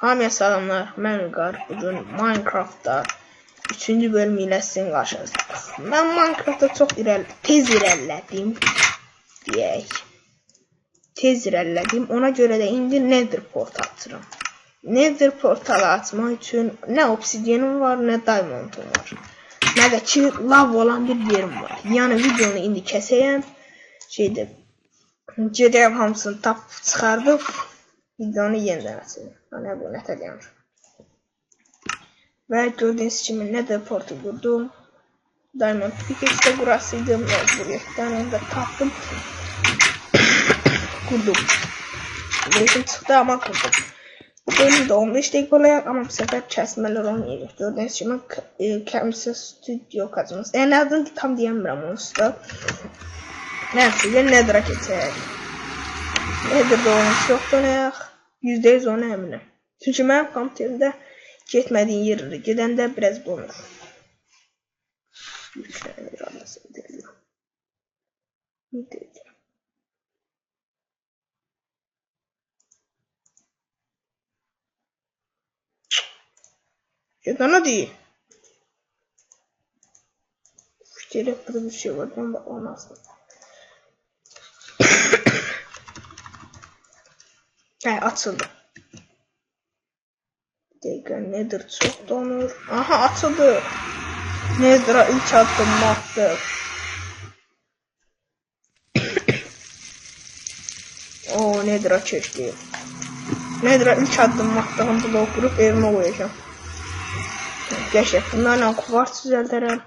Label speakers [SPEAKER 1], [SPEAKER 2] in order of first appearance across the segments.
[SPEAKER 1] Hamıya salamlar, mən Vüqar. Bugün Minecraft'da 3-cü bölümü ilə sizin qarşınızdayıq. Mən Minecraft'da çox tez irəlilədim deyək. Tez irəlilədim, ona görə də indi Nether portal açıram. Nether portalı açmaq üçün nə obsidianım var, nə diamondum var. Nə də ki, lav olan bir yerim var. Yəni videonu indi kəsəyəm, gedəyəm hamısını tapıb çıxardıb, videonu yenidən açayım. Hani bu nətəliyəm. Və gördüyünüz kimi Nether portal qurdum. Diamond pickaxe də qurasıydım. Məcburiyyətdən onu da tapdım. Qurdum. Leşim çıxdı amma qurdum. Bu bölümdə 15 dəqiqə olacaq amma bu səfər kəsmələr olmayacaq. Gördüyünüz kimi Camsa Studio kazımız. Yəni adını tam deyəmirəm onsuz da. Nəyəsə, Nether'a keçək. Nether'da oyun yoxdur nəyək. %100 ona əminəm. Çünki mənim kompüterimdə getmədiyim yerləri gedəndə biraz donur. Yüklənir, anlasın deyiləm. Gedana deyil. Fikirək burada bir şey var. Ben bakmamazdım. Açıldı. Dəqiqə, Nether çox donur. Aha, açıldı. Nether'a ilk addımımı atdım. Nether'a keçdi. Nether'a ilk addımımı attığım blok qurup evimə qoyacağım. Qəşəng. Bunlarla kuvars düzəldərəm.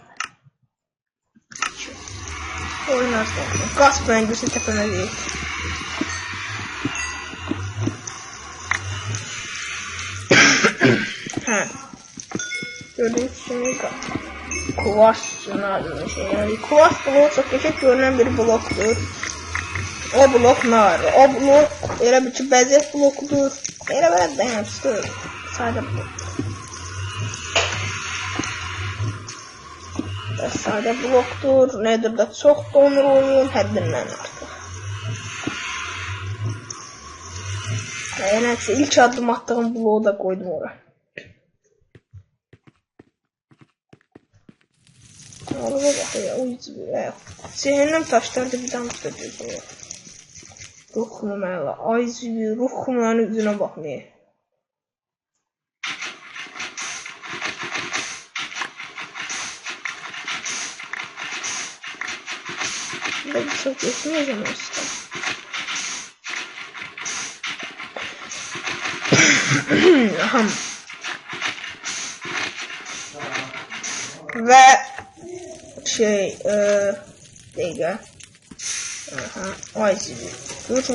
[SPEAKER 1] Oynarsın. Qaz bəngüsü təpəmə deyil. Gördüğünüz kimi kuvars adlı şey. Yani kuvars bloğu çok geçik görünen bir bloktur. O blok nar. O blok elə bir ki bəzək blokudur. Elə belə dayansıdır. Sadə blok. Sadə blokdur. Nether'da çox donur oyun. Həddindən artıq. Yəni ilk adım attığım bloğu da koydum oraya. Araba bak ya, cehennem taşları da bir damızda gözüm. Ruh kumamayla, ruh kumaların yüzüne bakmaya. Ben bir çok geçmeyeceğim aslında. Aham. Ve dəqiqə. Görüş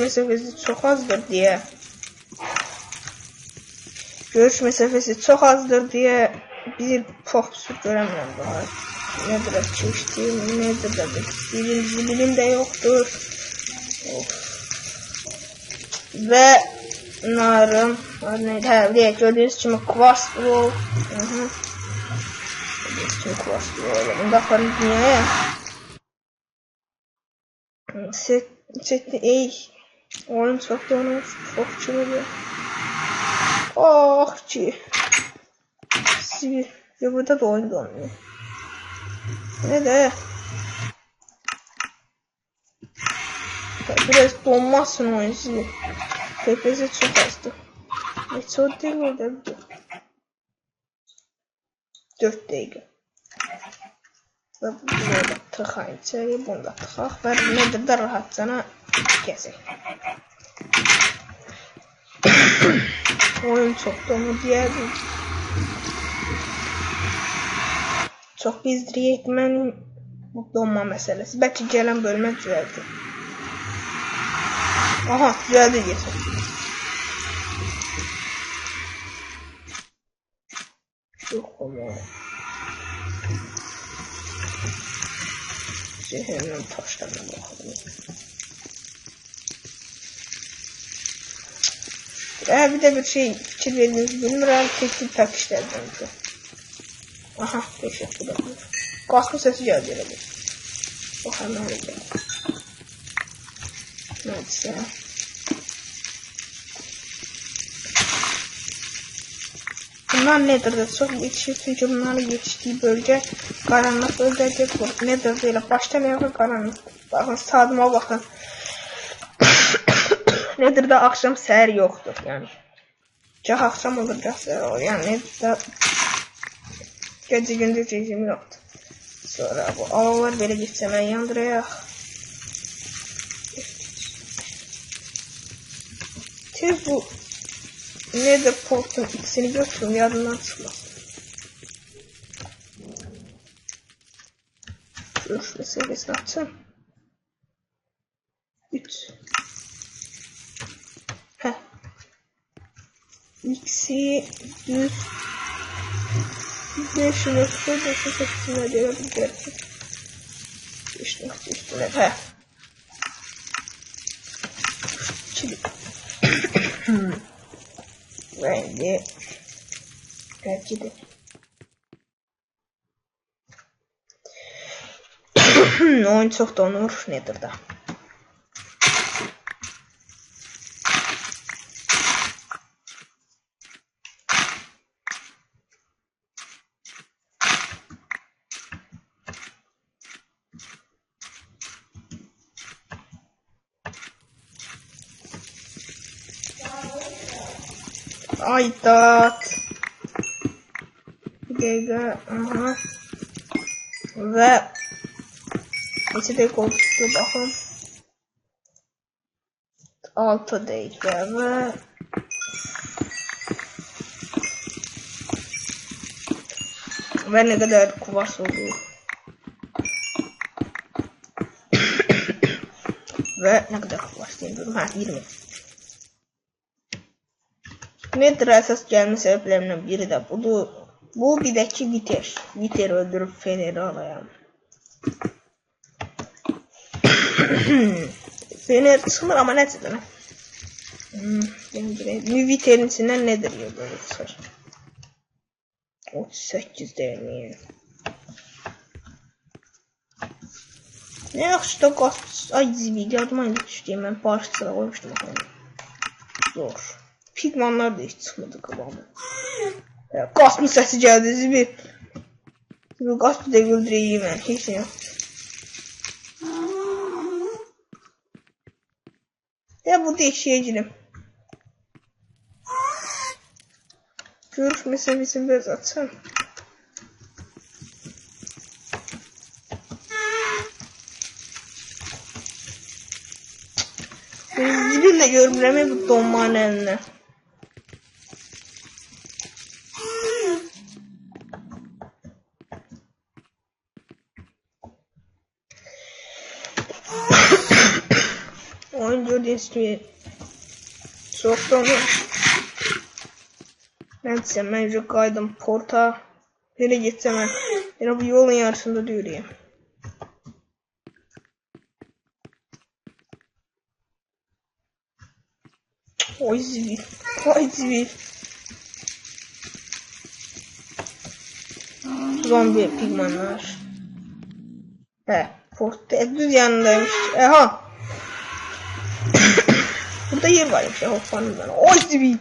[SPEAKER 1] məsafəsi çox azdır deyə. Bir fokusur görəmirəm daha. Nether'a keçdim. Nether'da bilim də yoxdur. Və narım. Gördüyünüz kimi kuvars blok. Gördüyünüz kuvars blok. Bunda aparım dünyaya. Oyun çok donur. Çok çılıyor. Ah ki. Ve burada da oyun donuyor. Ne de. Biraz donmazsın oyun sizi. TP'si çok azdı. Çok değil mi de? 4 dəqiqə. Və bunu da tıxayın içəri, bunu da tıxaq və Nether'da rahatcana gəzək. Oyun çox donur deyərdim. Çox bizdiriyək mənim bu donma məsələsi. Bəlkə gələn bölümə düzəldi. Aha, düzəldi geçək. Çox olmalı. Cehennem taşlarına bakalım. Bir de bir şey fikir verdiğinizi bilmirəm. Tek işlerden. Aha, teşekkür ederim. Kaskın sesi geldi elə bir. Bakalım ne olacak. Neyse. Bunlar Nether'da çok yetişir çünkü bunların yetiştiği bölge karanlık bölgedir. Nether'da ile başlamayalım karanlık. Bakın sadıma bakın. Nether'da akşam seher yoktur yani. Cah akşam olur cah seher olur. Yani Nether'da gece gündüz rejimi yoktur. Sonra bu avalar böyle gitse ben yandırayaq. Tez bu Nether portun ikisini götürüm yadından çıkmasın. Görüşme seviyesini açın. 3 Heh. X'i düz 5 nokta 9'una gelebilirsin. 5 nokta üstüne. Heh. Şimdi rengi belki de oyun çok donur Nether'da. Aydat. Bir dakika. Aha. Ve neçə dəqiqə oldu baxın. 6 dəqiqə və nə qədər kuvars oldu. Və nə qədər kuvars deyim. Hə, 20. Nether'a əsas gəlmə səbəblərindən biri də budur. Bu bir də ki Wither. Wither öldürüb Fener'i alayam. Fener çıxmır amma nəticədə. Wither'in içindən Nether yer böyle çıxır. 38 deyil. Ne yaxşı da qaz... Ay zibil yadıma indi düşdüyüm. Mən barışçıla qoymuşdum. Zor. Pigmanlar da hiç çıkmadı kıvamı. Qasmı səsi gəldi zibil. Zibil qasmı da öldürəyim mən. Heç nə yoxdur. Ya bu değişiyə girim. Görüşmə seviyesini biraz açsam. Zibillə görmürəm bu donmanın əlinə. Oyun gördüğünüz gibi çok donur. Neyse ben önce kaydım porta. Nereye gitsem ben. Yine bu yolun yarısında yürüyeyim. Oy zivil. Oy zivil. Zombi pigmanlar. He. Porta düz yanındaymış. Aha. Burada yer varmış ya hoppanın bana. Oy zivil.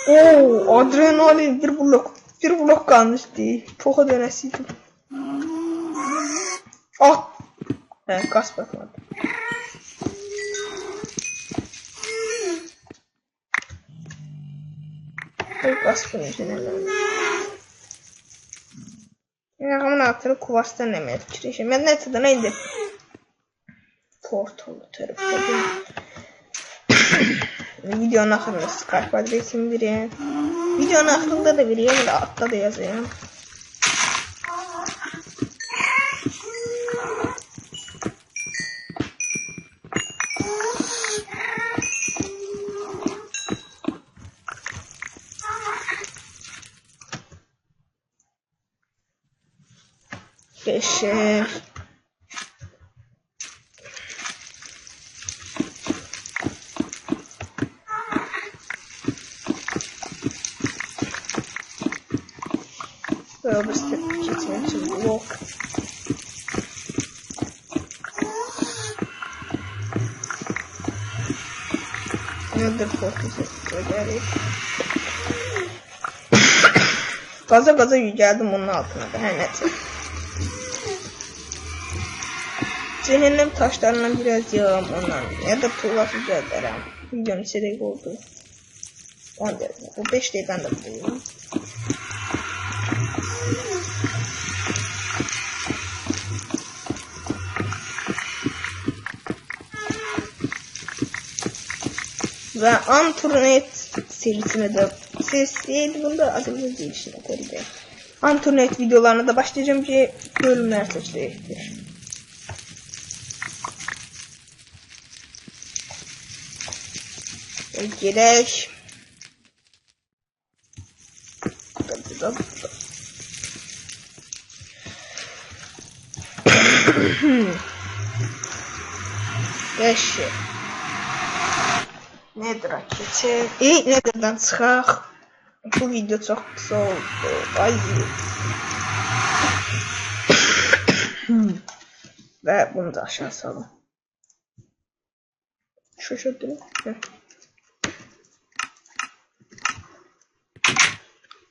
[SPEAKER 1] Oo, adrenalin bir blok kalmıştı. Poka dönesiydim. Ah. He, gaz bakmadı. Bu gaz bunun Yağımın altını kuvarsdan emel fikirleşim. Ben neyse neydi? Portalı tarafı. Videonun axırında Skype adresimi vereyim. Videonun axırında da vereyim. Elə altta da yazayım. Beşer. Böyle bir step geçmek için blok. Nether portu gerek. Qaza yüceldim onun altına da. Her neyse. Cehennem taşlarından biraz yağım ondan. Ya da tuğlası gönderem. Videonun içeri oldu. Bu 5 değil, ben de bulayım. Ve Anturnet serisine de serisiydi, bunda adımız değil şimdi tabii. Anturnet videolarına da başlayacağım ki bölümler seçilecektir. Gerek. Yaşı. Nedir raketi? Nedirden çıxaq. Bu video çok kısa oldu. Ay. Ve bunu da aşağı salın. Şaşırdım.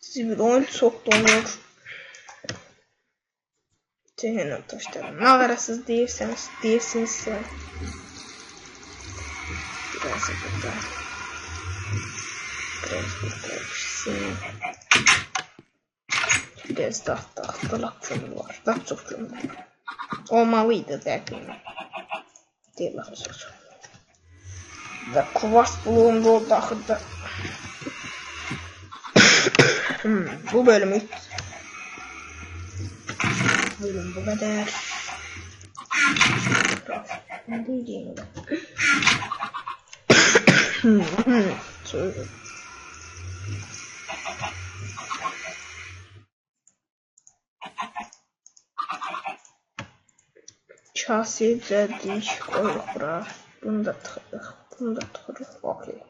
[SPEAKER 1] Sizi bir oyun çok donuyor. Cehennem taşları. Mağarasız değilsinizse. Biraz burada. Biraz burada pişsin. Biraz daha dalak kömür var. Daha çok kömür var. Olmalıydı derdim. Değil daha çok. Ve kuvars bloğumda oldu ahırda. Bu bölüm bu kadar. Ne diyeyim ben? Kaseye düzeldik, koyduk buraya. Bunu da tıkladık, okey.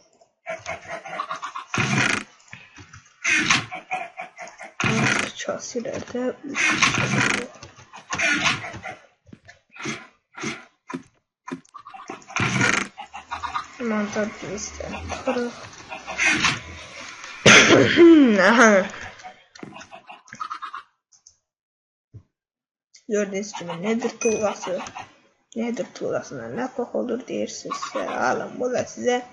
[SPEAKER 1] Kaselerde mantar bizden tıkladık. Aha. Gördüğünüz gibi nedir tuğlasından ne bok olur deyirsiniz. Alın bu da size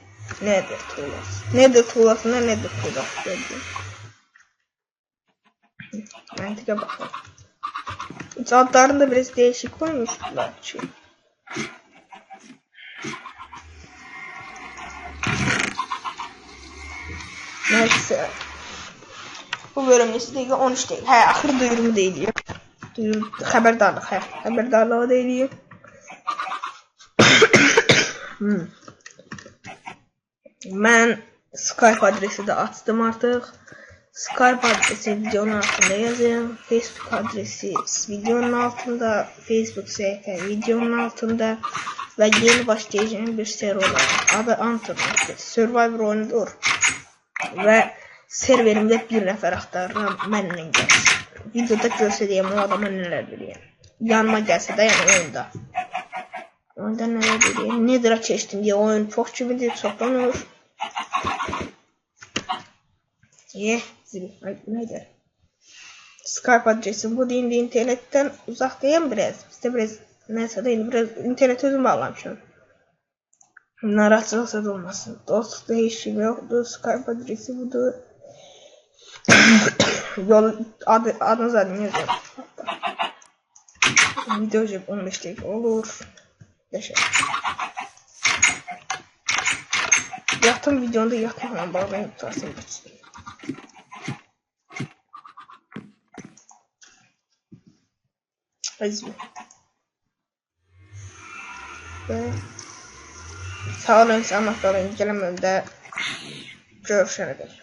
[SPEAKER 1] nedir tuğlası. Nedir tuğlasından nedir tuğlası dedim. Mantığa bakın. Adlarında biraz değişik koymuşlar ki. Neyse. Bu bölümün istediği 13 değil. Ahır duyurumu değil. Haberdarlığı değil. Ben Skype adresi de açtım artık. Skype adresi videonun altında yazın. Facebook adresi videonun altında. Facebook sayfa videonun altında. Ve yeni başlayacağım bir seri olarak adı Anturnet Survivor oyunudur. Ve serverimde bir nefer aktarıram benimle gelsin. Videoda göstereyim o adama neler bileyim. Yanıma gelse de yani oyunda. Oyunda neler bileyim. Nedir'a geçtim diye oyun çok çividir toplanıyor. Neydi? Skype adresim bu değil, internetten uzaktayım biraz. İşte biraz neyse değil, biraz internet özüm bağlamışım. Narahatçılıksa da olmasın. Dostlukta hiç şey yoktu. Skype adresi budur. Yol adını zaten yazıyorum. Video 15 dakika olur. Yaşar. Yattım videonda yatmam bağlayıp tutarsın geçsin. Hadi. Ve sağ olun, anahtarı incelememde görüşene kadar.